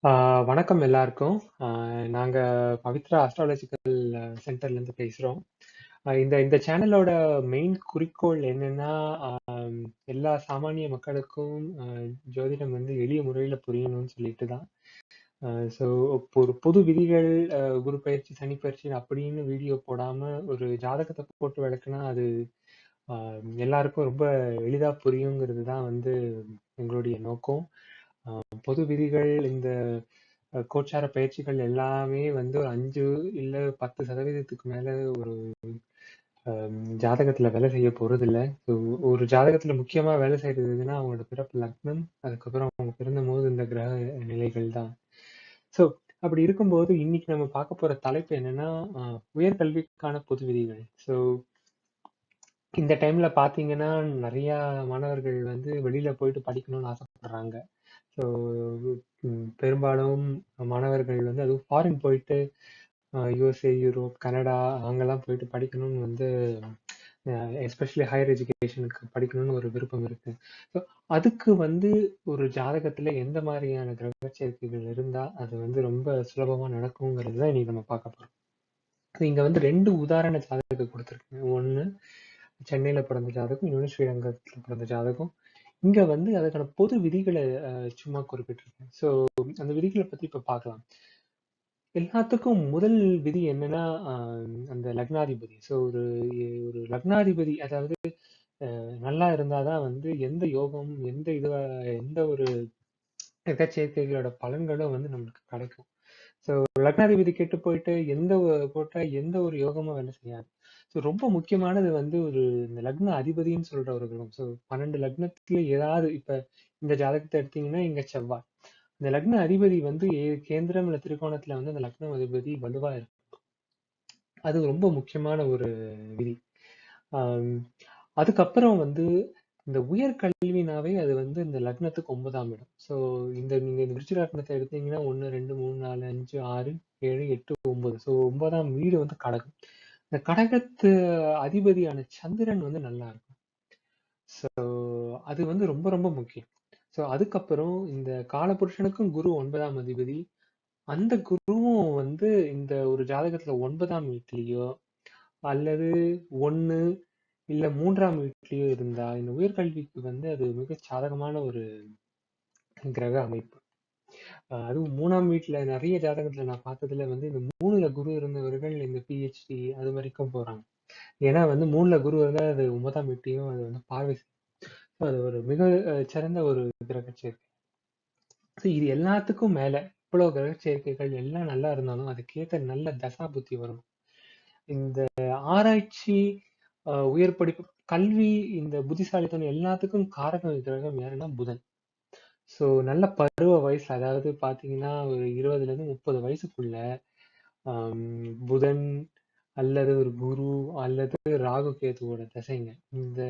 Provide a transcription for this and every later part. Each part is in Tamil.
ஆ, வணக்கம் எல்லாருக்கும். ஆ, நாங்க பவித்ரா அஸ்ட்ராலஜிக்கல் சென்டர்லேருந்து பேசுறோம். இந்த இந்த சேனலோட மெயின் குறிக்கோள் என்னன்னா, எல்லா சாமானிய மக்களுக்கும் ஜோதிடம் வந்து எளிய முறையில புரியணும்னு சொல்லிட்டு தான். ஸோ ஒரு பொது விதிகள், குரு பயிற்சி, சனி பயிற்சி அப்படின்னு வீடியோ போடாம ஒரு ஜாதகத்தை போட்டு விளக்குனா அது ஆ, எல்லாருக்கும் ரொம்ப எளிதா புரியுங்கிறது தான் வந்து எங்களுடைய நோக்கம். பொது விதிகள், இந்த கோச்சார பயிற்சிகள் எல்லாமே வந்து ஒரு 5 இல்ல 10% மேல ஒரு ஜாதகத்துல வேலை செய்ய போறதில்ல. ஸோ ஒரு ஜாதகத்துல முக்கியமா வேலை செய்யறது எதுன்னா அவங்களோட பிறப்பு லக்னம், அதுக்கப்புறம் அவங்க பிறந்தபோது இந்த கிரக நிலைகள் தான். ஸோ அப்படி இருக்கும்போது இன்னைக்கு நம்ம பார்க்க போற தலைப்பு என்னன்னா, உயர்கல்விக்கான பொது விதிகள். ஸோ இந்த டைம்ல பார்த்தீங்கன்னா, நிறைய மாணவர்கள் வந்து வெளியில போயிட்டு படிக்கணும்னு ஆசைப்படுறாங்க. ஸோ பெரும்பாலும் மாணவர்கள் வந்து அதுவும் ஃபாரின் போயிட்டு யுஎஸ்ஏ, யூரோப், கனடா அங்கெல்லாம் போயிட்டு படிக்கணும்னு வந்து எஸ்பெஷலி ஹையர் எஜுகேஷனுக்கு படிக்கணும்னு ஒரு விருப்பம் இருக்கு. ஸோ அதுக்கு வந்து ஒரு ஜாதகத்துல எந்த மாதிரியான கிரக சேர்க்கைகள் இருந்தா அது வந்து ரொம்ப சுலபமா நடக்குங்கிறது தான் இன்னைக்கு நம்ம பார்க்க போறோம். இங்க வந்து 2 உதாரண ஜாதகம் கொடுத்துருக்கேன். ஒண்ணு சென்னையில பிறந்த ஜாதகம், இன்னொன்னு ஸ்ரீரங்கத்துல பிறந்த ஜாதகம். இங்க வந்து அதுக்கான பொது விதிகளை சும்மா குறிப்பிட்டிருக்கேன். ஸோ அந்த விதிகளை பத்தி இப்ப பார்க்கலாம். எல்லாத்துக்கும் முதல் விதி என்னன்னா, அந்த லக்னாதிபதி. ஸோ ஒரு லக்னாதிபதி, அதாவது நல்லா இருந்தாதான் வந்து எந்த யோகம், எந்த ஒரு சேர்க்கைகளோட பலன்களும் வந்து நம்மளுக்கு கிடைக்கும். ஸோ லக்னாதிபதி கெட்டு போயிட்டு போட்டா எந்த ஒரு யோகமும் வேலை செய்யாது. ஸோ ரொம்ப முக்கியமானது வந்து இந்த லக்ன அதிபதின்னு சொல்ற ஒரு கிரகம். ஸோ 12 லக்னத்துல ஏதாவது இப்ப இந்த ஜாதகத்தை எடுத்தீங்கன்னா இங்க செவ்வாய். இந்த லக்ன அதிபதி வந்து கேந்திரம் இல்ல திரிகோணத்துல வந்து அந்த லக்ன அதிபதி வலுவா இருக்கும். அது ரொம்ப முக்கியமான ஒரு விதி. ஆம், அதுக்கப்புறம் வந்து இந்த உயர்கல்வினாவே அது வந்து இந்த லக்னத்துக்கு 9ஆம் இடம். ஸோ நீங்க இந்த விருச்சிக லக்னத்தை எடுத்தீங்கன்னா 1, 2, 3, 4, 5, 6, 7, 8, 9. ஸோ 9ஆம் வீடு வந்து கடகம். இந்த கடகத்து அதிபதியான சந்திரன் வந்து நல்லா இருக்கும். ஸோ அது வந்து ரொம்ப ரொம்ப முக்கியம். ஸோ அதுக்கப்புறம் இந்த காலபுருஷனுக்கும் குரு 9ஆம் அதிபதி. அந்த குருவும் வந்து இந்த ஒரு ஜாதகத்துல 9ஆம் வீட்லயோ அல்லது 1 இல்ல 3ஆம் வீட்லயோ இருந்தா இந்த உயர்கல்விக்கு வந்து அது மிக சாதகமான ஒரு கிரக அமைப்பு. அதுவும் 3ஆம் வீட்ல நிறைய ஜாதகத்துல நான் பார்த்ததுல வந்து இந்த 3ல குரு இருந்தவர்கள் இந்த பிஹெச்டி அது வரைக்கும் போறாங்க. ஏன்னா வந்து 3ல குரு இருந்தா அது 9ஆம் வீட்டையும் அது வந்து பார்வை செய்யும். So அது ஒரு மிக சிறந்த ஒரு கிரக சேர்க்கை. So இது எல்லாத்துக்கும் மேல இவ்வளவு கிரக சேர்க்கைகள் எல்லாம் நல்லா இருந்தாலும் அதுக்கேற்ற நல்ல தசா புத்தி வரும். இந்த ஆராய்ச்சி, உயர் படிப்பு, கல்வி, இந்த புத்திசாலித்தனம் எல்லாத்துக்கும் காரக கிரகம் யாருன்னா புதன். ஸோ நல்ல பருவ வயசுல, அதாவது பாத்தீங்கன்னா ஒரு 20ல இருந்து 30 வயசுக்குள்ள புதன் அல்லது ஒரு குரு அல்லது ராகு கேதுவோட தசைங்க. இந்த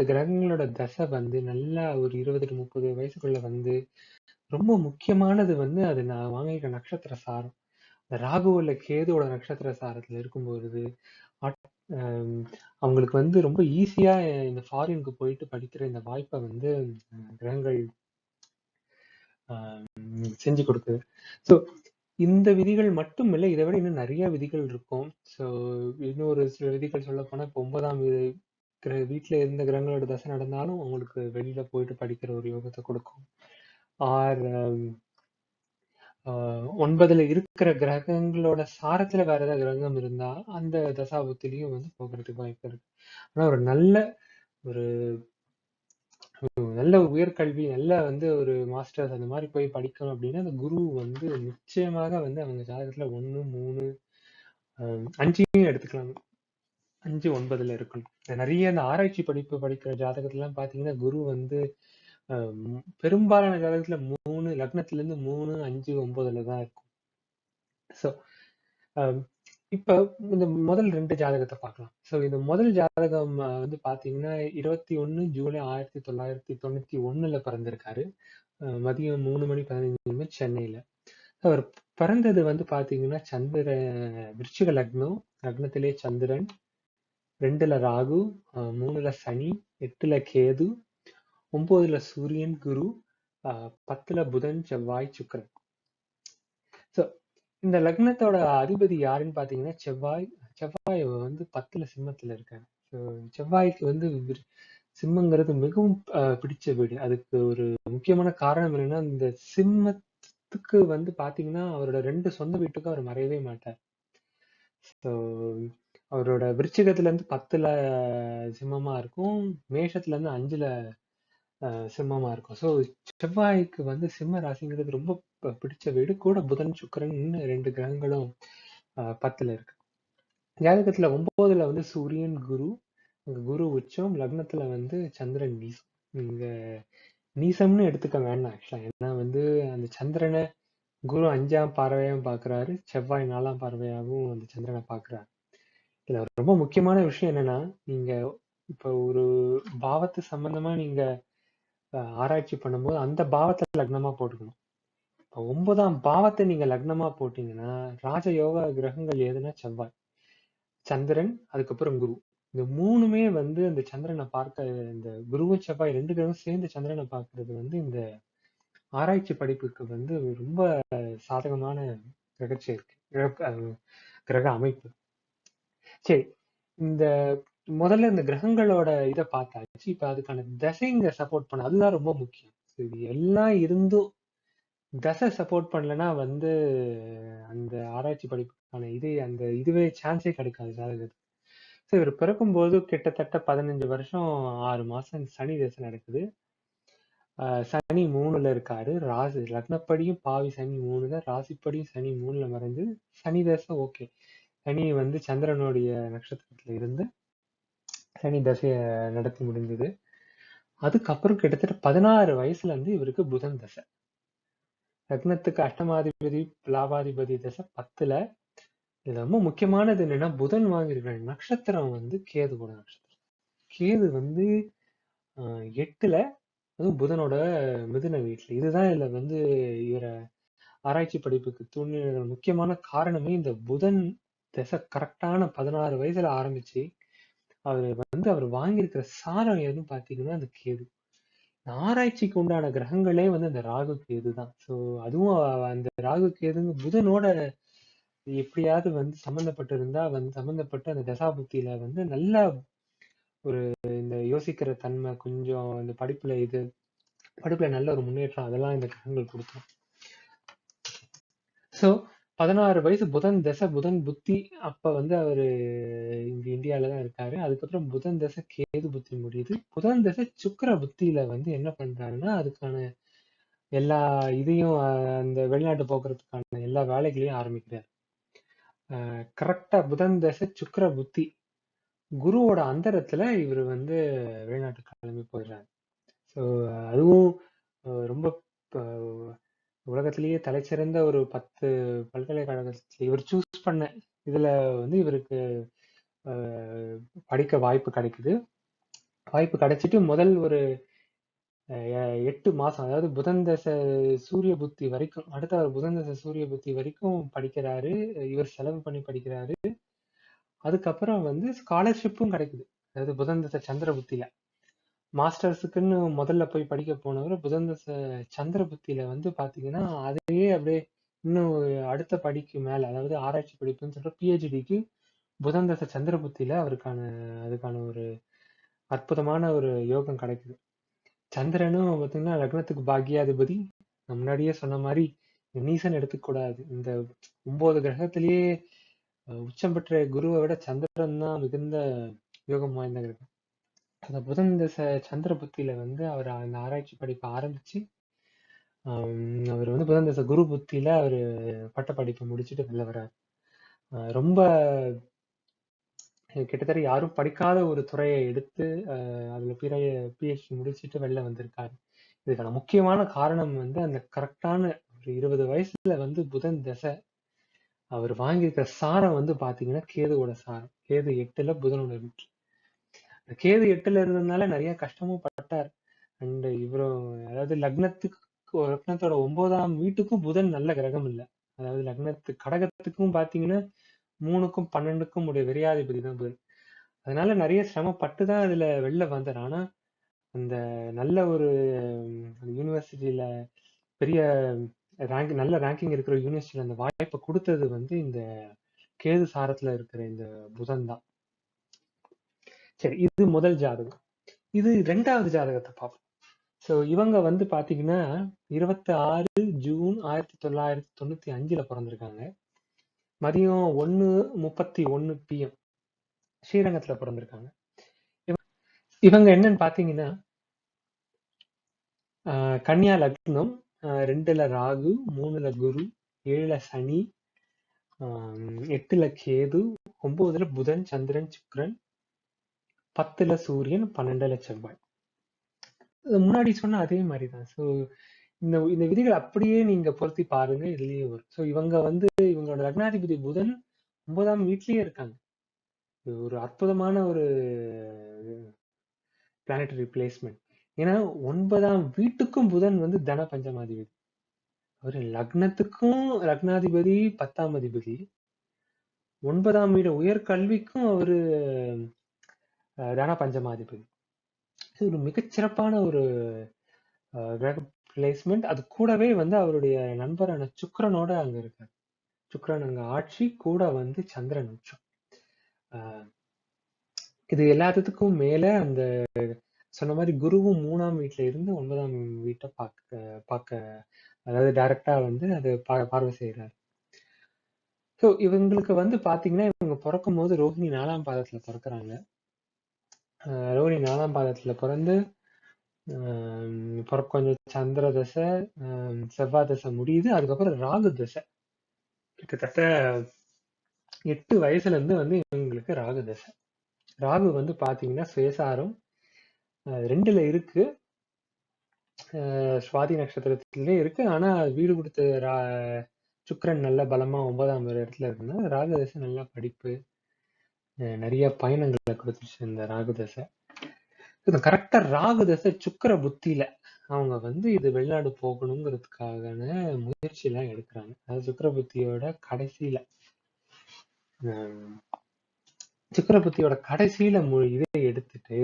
கிரகங்களோட தசை வந்து நல்லா ஒரு 20 to 30 வயசுக்குள்ள வந்து ரொம்ப முக்கியமானது வந்து அது நான் வாங்கியிருக்க நட்சத்திர சாரம். இந்த ராகு இல்ல கேதுவோட நட்சத்திர சாரத்துல இருக்கும்பொழுது ஆம், அவங்களுக்கு வந்து ரொம்ப ஈஸியா இந்த ஃபாரினுக்கு போயிட்டு படிக்கிற இந்த வாய்ப்பை வந்து கிரகங்கள் செஞ்சு கொடுக்குது. ஸோ இந்த விதிகள் மட்டும் இல்லை, இதை விட இன்னும் நிறைய விதிகள் இருக்கும். ஸோ இன்னொரு சில விதிகள் சொல்ல போனா இப்போ 9ஆம் வீட்டுல இருந்த கிரகங்களோட தசை நடந்தாலும் அவங்களுக்கு வெளியில போயிட்டு படிக்கிற ஒரு யோகத்தை கொடுக்கும். ஆர் 9ல இருக்கிற கிரகங்களோட சாரத்துல வேற ஏதாவது கிரகம் இருந்தா அந்த தசாபுத்திலையும் வந்து போகிறதுக்கு வாய்ப்பு இருக்கு. ஆனா ஒரு நல்ல உயர்கல்வி, நல்ல வந்து ஒரு மாஸ்டர்ஸ் அந்த மாதிரி போய் படிக்கணும் அப்படின்னா அந்த குரு வந்து நிச்சயமாக வந்து அவங்க ஜாதகத்துல 1, 3, 5 எடுத்துக்கலாம். 5, 9ல இருக்கணும். நிறைய இந்த ஆராய்ச்சி படிப்பு படிக்கிற ஜாதகத்துல எல்லாம் பாத்தீங்கன்னா குரு வந்து பெரும்பாலான ஜாதகத்துல 3 லக்னத்துல இருந்து 3, 5, 9ல தான் இருக்கும். ஸோ இப்ப இந்த முதல் 2 ஜாதகத்தை பார்க்கலாம். ஸோ இந்த முதல் ஜாதகம் வந்து பாத்தீங்கன்னா 21 ஜூலை 1991ல பிறந்திருக்காரு. மதியம் 3 மணி 15 நிமிடம் சென்னையில. அவர் பிறந்தது வந்து பாத்தீங்கன்னா விருச்சிக லக்னம். லக்னத்திலே சந்திரன், 2ல ராகு, 3ல சனி, 8ல கேது, 9ல சூரியன், குரு, 10ல புதன், செவ்வாய், சுக்கிரன். ஸோ இந்த லக்னத்தோட அதிபதி யாருன்னு பாத்தீங்கன்னா செவ்வாய். செவ்வாய் வந்து 10ல சிம்மத்துல இருக்காரு. ஸோ செவ்வாய்க்கு வந்து சிம்மங்கிறது மிகவும் பிடிச்ச வீடு. அதுக்கு ஒரு முக்கியமான காரணம் என்னன்னா, இந்த சிம்மத்துக்கு வந்து பாத்தீங்கன்னா அவரோட 2 சொந்த வீட்டுக்கும் அவர் மறையவே மாட்டார். ஸோ அவரோட விருச்சிகத்துல இருந்து 10ல சிம்மமா இருக்கும், மேஷத்துல இருந்து 5ல சிம்மமா இருக்கும். ஸோ செவ்வாய்க்கு வந்து சிம்ம ராசிங்கிறது ரொம்ப பிடிச்ச வீடு. கூட புதன், சுக்கிரன் 2 கிரகங்களும் 10ல இருக்கு. ஜாதகத்துல 9ல வந்து சூரியன், குரு. குரு உச்சம், லக்னத்துல வந்து சந்திரன் நீசம். நீங்க நீசம்னு எடுத்துக்க வேண்டாம் ஆக்சுவலா. ஏன்னா வந்து அந்த சந்திரனை குரு 5ஆம் பார்வையாவும் பாக்குறாரு, செவ்வாய் 4ஆம் பார்வையாவும் அந்த சந்திரனை பாக்குறாரு. இதுல ரொம்ப முக்கியமான விஷயம் என்னன்னா, நீங்க இப்ப ஒரு பாவத்து சம்பந்தமா நீங்க ஆராய்ச்சி பண்ணும்போது அந்த பாவத்தை லக்னமா போட்டுக்கணும். இப்போ 9ஆம் பாவத்தை நீங்க லக்னமா போட்டீங்கன்னா, ராஜயோக கிரகங்கள் எதுனா செவ்வாய், சந்திரன், அதுக்கப்புறம் குரு. இந்த 3மே வந்து அந்த சந்திரனை பார்க்க, இந்த குருவும் செவ்வாய் 2 கிரகம் சேர்ந்து சந்திரனை பார்க்கறது வந்து இந்த ஆராய்ச்சி படிப்புக்கு வந்து ரொம்ப சாதகமான கிரக அமைப்பு. சரி, இந்த முதல்ல இந்த கிரகங்களோட இதை பார்த்தாச்சு. இப்ப அதுக்கான தசைங்க சப்போர்ட் பண்ண, அதுதான் ரொம்ப முக்கியம். இது எல்லாம் இருந்தும் தசை சப்போர்ட் பண்ணலன்னா வந்து அந்த ஆராய்ச்சி படிப்புக்கான அந்த இதுவே சான்ஸே கிடைக்காது ஜாதகத்துக்கு. ஸோ இவர் பிறக்கும்போது கிட்டத்தட்ட 15 வருஷம் 6 மாசம் சனி தசை நடக்குது. சனி 3ல இருக்காரு. ராசி லக்னப்படியும் பாவி சனி 3ல, ராசிப்படியும் சனி 3ல மறைஞ்சு சனி தசை ஓகே. சனி வந்து சந்திரனுடைய நட்சத்திரத்துல இருந்து சனி தசைய நடத்தி முடிந்தது. அதுக்கப்புறம் கிட்டத்தட்ட 16 வயசுல இருந்து இவருக்கு புதன் தசை. லக்னத்துக்கு அஷ்டமாதிபதி லாபாதிபதி தசை 10ல. இது ரொம்ப முக்கியமானது என்னன்னா, புதன் வாங்கியிருக்கிற நட்சத்திரம் வந்து கேதுவோட நட்சத்திரம். கேது வந்து 8ல, அதுவும் புதனோட மிதுன வீட்டுல. இதுதான் இதுல வந்து இவர ஆராய்ச்சி படிப்புக்கு தூண்டின முக்கியமான காரணமே. இந்த புதன் தசை கரெக்டான 16 வயசுல ஆரம்பிச்சு அவர் வாங்கியிருக்கிற சாரம் எதுன்னு பாத்தீங்கன்னா அந்த கேது. ஆராய்ச்சிக்கு உண்டான கிரகங்களே வந்து அந்த ராகு கேது தான். ஸோ அதுவும் அந்த ராகு கேதுங்க புதனோட எப்படியாவது வந்து சம்மந்தப்பட்டு இருந்தா வந்து சம்மந்தப்பட்டு அந்த தசாபுத்தியில வந்து நல்ல ஒரு இந்த யோசிக்கிற தன்மை, கொஞ்சம் இந்த படிப்புல நல்ல ஒரு முன்னேற்றம், அதெல்லாம் இந்த கிரகங்கள் கொடுக்கும். ஸோ 16 வயசு புதன் தசை, புதன் புத்தி. அப்ப வந்து அவரு இங்க இந்தியால தான் இருக்காரு. அதுக்கப்புறம் புதன் தசை கேது புத்தி முடியுது. புதன் தசை சுக்கிர புத்தியில வந்து என்ன பண்றாருன்னா, அதுக்கான எல்லா இதையும் அந்த வெளிநாட்டு போக்குறதுக்கான எல்லா வேலைகளையும் ஆரம்பிக்கிறார். கரெக்டா புதன் தசை சுக்கிர புத்தி குருவோட அந்தரத்துல இவர் வந்து வெளிநாட்டுக்கு கிளம்பி போயிடுறாரு. ஸோ அதுவும் ரொம்ப உலகத்திலேயே தலைச்சிறந்த ஒரு 10 பல்கலைக்கழகத்துல இவர் சூஸ் பண்ண இதுல வந்து இவருக்கு படிக்க வாய்ப்பு கிடைக்குது. வாய்ப்பு கிடைச்சிட்டு முதல் ஒரு 8 மாசம், அதாவது புதன் தசை சூரிய புத்தி வரைக்கும், அடுத்த புதன் தசை சூரிய புத்தி வரைக்கும் படிக்கிறாரு. இவர் செலவு பண்ணி படிக்கிறாரு. அதுக்கப்புறம் வந்து ஸ்காலர்ஷிப்பும் கிடைக்குது. அதாவது புதன் தசை சந்திர புத்தியில மாஸ்டர்ஸுக்குன்னு முதல்ல போய் படிக்க போனவர் புதன் தசை சந்திர புத்தியில வந்து பாத்தீங்கன்னா அதையே அப்படியே இன்னும் அடுத்த படிக்கு மேல, அதாவது ஆராய்ச்சி படிப்புன்னு சொல்ற பிஹெச்டிக்கு புதன் தசை சந்திர புத்தியில அதுக்கான ஒரு அற்புதமான ஒரு யோகம் கிடைக்குது. சந்திரனும் பார்த்தீங்கன்னா லக்னத்துக்கு பாக்கியாதிபதி. நான் முன்னாடியே சொன்ன மாதிரி நீசன் எடுத்துக்க கூடாது. இந்த 9 கிரகத்திலேயே உச்சம் பெற்ற குருவை விட சந்திரன் தான் மிகுந்த யோகம் வாய்ந்த கிரகம். அந்த புதன் தசை சந்திர புத்தியில வந்து அவர் அந்த ஆராய்ச்சி படிப்பை ஆரம்பிச்சு அவர் வந்து புதன் தசை குரு புத்தியில அவர் பட்ட படிப்பை முடிச்சுட்டு வெளில வர்றாரு. ரொம்ப கிட்டத்தட்ட யாரும் படிக்காத ஒரு துறையை எடுத்து அதுல பிஹெச்டி முடிச்சுட்டு வெளில வந்திருக்காரு. இதுக்கான முக்கியமான காரணம் வந்து அந்த கரெக்டான ஒரு 20 வயசுல வந்து புதன் தசை அவர் வாங்கியிருக்கிற சாரம் வந்து பாத்தீங்கன்னா கேதுவோட சாரம். கேது 8ல புதனோட வீட்டுல. கேது 8ல இருந்ததுனால நிறைய கஷ்டமும் பட்டார். அண்ட் இவரும் அதாவது லக்னத்தோட 9ஆம் வீட்டுக்கும் புதன் நல்ல கிரகம் இல்லை. அதாவது கடகத்துக்கும் பாத்தீங்கன்னா 3க்கும் 12க்கும் உடைய விரையாதிபதி தான் புதன். அதனால நிறைய சிரமப்பட்டு தான் அதுல வெளில வந்தார். ஆனா அந்த நல்ல ஒரு யூனிவர்சிட்டியில பெரிய நல்ல ரேங்கிங் இருக்கிற யூனிவர்சிட்டியில அந்த வாய்ப்பை கொடுத்தது வந்து இந்த கேது சாரத்துல இருக்கிற இந்த புதன் தான். சரி, இது முதல் ஜாதகம். இது 2வது ஜாதகத்தை பார்ப்போம். ஸோ இவங்க வந்து பாத்தீங்கன்னா 26 ஜூன் 1995 பிறந்திருக்காங்க. மதியம் 1:31 PM ஸ்ரீரங்கத்துல பிறந்திருக்காங்க. இவங்க என்னன்னு பாத்தீங்கன்னா கன்னியா லக்னம், 2ல ராகு, 3ல குரு, 7ல சனி, 8ல கேது, 9ல புதன், சந்திரன், சுக்கிரன், 10ல சூரியன், 12ல செவ்வாய். முன்னாடி சொன்ன அதே மாதிரிதான். ஸோ இந்த விதிகள் அப்படியே நீங்க பொருத்தி பாருங்க, இதுலயே வரும். ஸோ இவங்க வந்து இவங்களோட லக்னாதிபதி புதன் 9ஆம் வீட்லயே இருக்காங்க. இது ஒரு அற்புதமான ஒரு பிளானட்டரி பிளேஸ்மெண்ட். ஏன்னா 9ஆம் வீட்டுக்கும் புதன் வந்து தன பஞ்சமாதிபதி. அவரு லக்னத்துக்கும் லக்னாதிபதி 10ஆம் அதிபதி, 9ஆம் வீடு உயர்கல்விக்கும் அவரு தன பஞ்சமாதிபதி. இது ஒரு மிகச்சிறப்பான ஒரு பிளேஸ்மெண்ட். அது கூடவே வந்து அவருடைய நண்பரான சுக்கிரனோட அங்க இருக்காரு. சுக்கிரன் அங்க ஆட்சி, கூட வந்து சந்திரன் உச்சம். இது எல்லாத்துக்கும் மேல அந்த சொன்ன மாதிரி குருவும் 3ஆம் வீட்டுல இருந்து 9ஆம் வீட்டை பார்க்க அதாவது டைரக்டா வந்து அது பார்வை செய்யறாரு. ஸோ இவங்களுக்கு வந்து பாத்தீங்கன்னா இவங்க பிறக்கும் போது ரோஹிணி 4ஆம் பாதத்துல பிறக்கிறாங்க. ரோஹிணி 4ஆம் பாதத்துல பிறந்து கொஞ்சம் சந்திர தசை, செவ்வாய் தசை முடியுது. அதுக்கப்புறம் ராகு தசை. கிட்டத்தட்ட 8 வயசுல இருந்து வந்து இவங்களுக்கு ராகு தசை. ராகு வந்து பாத்தீங்கன்னா சுயசாரம் 2ல இருக்கு, சுவாதி நட்சத்திரத்திலே இருக்கு. ஆனா வீடு கொடுத்த சுக்கிரன் நல்ல பலமா 9ஆம் இடத்துல இருக்குன்னா ராகு தசை நல்லா படிப்பு, நிறைய பயணங்களை கொடுத்துச்சு இந்த ராகு தசை. கரெக்டா ராகு தசை சுக்கிர புத்தியில அவங்க வந்து இது வெளிநாடு போகணுங்கிறதுக்கான முயற்சி எல்லாம் எடுக்கிறாங்க. அதாவது சுக்கிர புத்தியோட கடைசியில சுக்கிர புத்தியோட கடைசியில இதை எடுத்துட்டு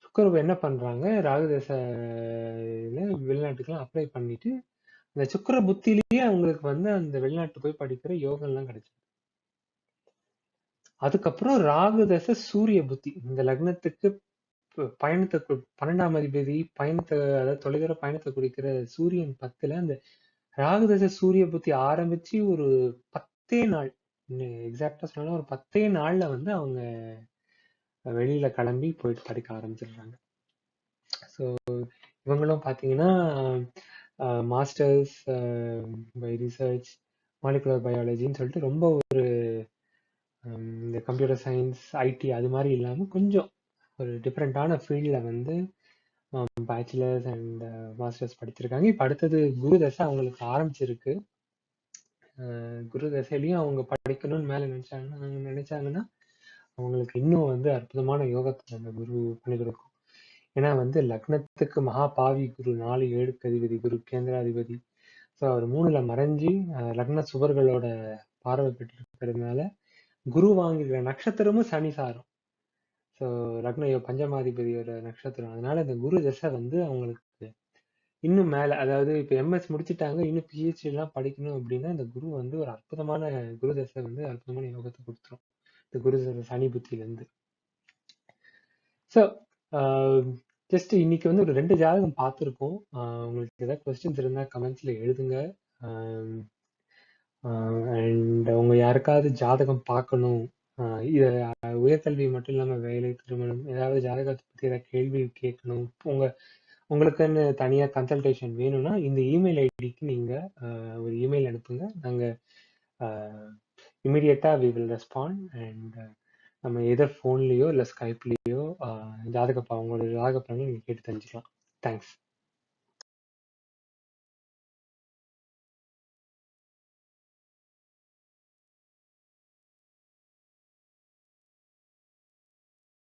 சுக்கிர என்ன பண்றாங்க, ராகு தசையில வெளிநாட்டுக்கெல்லாம் அப்ளை பண்ணிட்டு அந்த சுக்கிர புத்திலேயே அவங்களுக்கு வந்து அந்த வெளிநாட்டு போய் படிக்கிற யோகம் எல்லாம் கிடைச்சது. அதுக்கப்புறம் ராகு தசை சூரிய புத்தி, இந்த லக்னத்துக்கு பயணத்தை 12ஆம் அதிபதி பயணத்தை, அதாவது தொலைதூர பயணத்தை குறிக்கிற சூரியன் 10ல அந்த ராகு தசை சூரிய புத்தி ஆரம்பிச்சு ஒரு 10 நாள், எக்ஸாக்டா சொன்னா ஒரு 10 நாள்ல வந்து அவங்க வெளியில கிளம்பி போயிட்டு படிக்க ஆரம்பிச்சிடுறாங்க. ஸோ இவங்களும் பாத்தீங்கன்னா மாஸ்டர்ஸ் பை ரிசர்ச் மாலிகுலர் பயாலஜின்னு சொல்லிட்டு ரொம்ப ஒரு இந்த கம்ப்யூட்டர் சயின்ஸ் ஐடி அது மாதிரி இல்லாம கொஞ்சம் ஒரு டிஃப்ரெண்டான ஃபீல்டில் வந்து பேச்சுலர்ஸ் அண்ட் மாஸ்டர்ஸ் படிச்சிருக்காங்க. இப்போ அடுத்தது குரு தசை அவங்களுக்கு ஆரம்பிச்சிருக்கு. குரு தசையிலையும் அவங்க படிக்கணும்னு மேலே நினைச்சாங்கன்னா அவங்களுக்கு இன்னும் வந்து அற்புதமான யோகத்தை அந்த குரு பண்ணி கொடுக்கும். ஏன்னா வந்து லக்னத்துக்கு மகா பாவி குரு, 4 7க்கு அதிபதி குரு, கேந்திராதிபதி. ஸோ அவர் 3ல மறைஞ்சி லக்ன சுவர்களோட பார்வை பெற்று இருக்கிறதுனால குரு வாங்கிக்கிற நட்சத்திரமும் சனி சாரம். ஸோ லக்ன பஞ்சமாதிபதியோட நட்சத்திரம். அதனால இந்த குரு தசை வந்து அவங்களுக்கு இன்னும் மேல, அதாவது இப்ப எம்எஸ் முடிச்சுட்டாங்க, இன்னும் பிஹெச்டி எல்லாம் படிக்கணும் அப்படின்னா இந்த குரு வந்து ஒரு அற்புதமான குரு தசை வந்து அற்புதமான யோகத்தை கொடுத்துரும் இந்த குரு தசை சனி புத்தியில இருந்து. ஸோ ஜஸ்ட் இன்னைக்கு வந்து ஒரு 2 ஜாதகம் பார்த்துருக்கோம். உங்களுக்கு ஏதாவது கொஸ்டின்ஸ் இருந்தா கமெண்ட்ஸ்ல எழுதுங்க. அண்ட் உங்க யாருக்காவது ஜாதகம் பார்க்கணும், இத உயர்கல்வி மட்டும் இல்லாம வேலை, திருமணம், ஏதாவது ஜாதகத்தை பத்தி ஏதாவது கேள்வி கேட்கணும், உங்களுக்குன்னு தனியா கன்சல்டேஷன் வேணும்னா இந்த இமெயில் ஐடிக்கு நீங்க ஒரு இமெயில் அனுப்புங்க. நாங்க இமிடியட்டா வி வில் ரெஸ்பாண்ட். அண்ட் நம்ம எதர் ஃபோன்லயோ இல்லை ஸ்கைப்லயோ உங்களோட ஜாதக பலனை நீங்க கேட்டு தெரிஞ்சுக்கலாம். தேங்க்ஸ்.